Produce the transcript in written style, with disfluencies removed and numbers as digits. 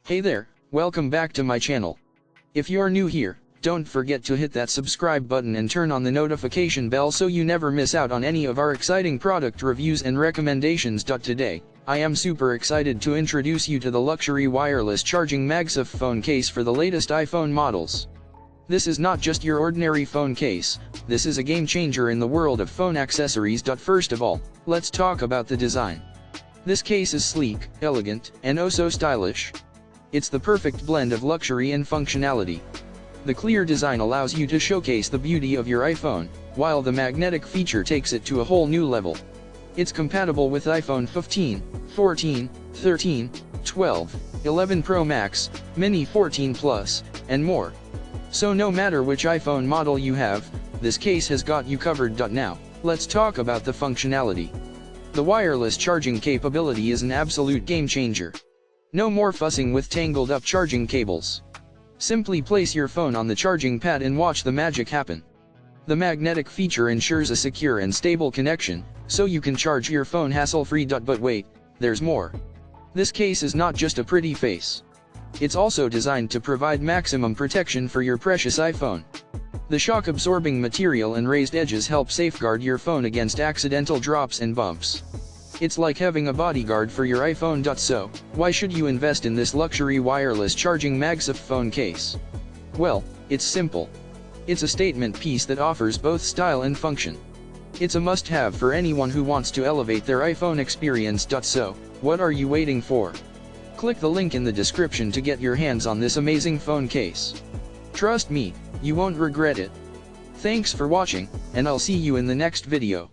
Hey there, welcome back to my channel. If you're new here, don't forget to hit that subscribe button and turn on the notification bell so you never miss out on any of our exciting product reviews and recommendations. Today, I am super excited to introduce you to the luxury wireless charging Magsafe phone case for the latest iPhone models. This is not just your ordinary phone case, this is a game changer in the world of phone accessories. First of all, let's talk about the design. This case is sleek, elegant, and oh so stylish. It's the perfect blend of luxury and functionality. The clear design allows you to showcase the beauty of your iPhone, while the magnetic feature takes it to a whole new level. It's compatible with iPhone 15, 14, 13, 12, 11 Pro Max, Mini 14 Plus, and more. So no matter which iPhone model you have, this case has got you covered. Now, let's talk about the functionality. The wireless charging capability is an absolute game changer. No more fussing with tangled up charging cables. Simply place your phone on the charging pad and watch the magic happen. The magnetic feature ensures a secure and stable connection, so you can charge your phone hassle-free. But wait, there's more. This case is not just a pretty face. It's also designed to provide maximum protection for your precious iPhone. The shock-absorbing material and raised edges help safeguard your phone against accidental drops and bumps. It's like having a bodyguard for your iPhone. So, why should you invest in this luxury wireless charging Magsafe phone case? Well, it's simple. It's a statement piece that offers both style and function. It's a must-have for anyone who wants to elevate their iPhone experience. So, what are you waiting for? Click the link in the description to get your hands on this amazing phone case. Trust me, you won't regret it. Thanks for watching, and I'll see you in the next video.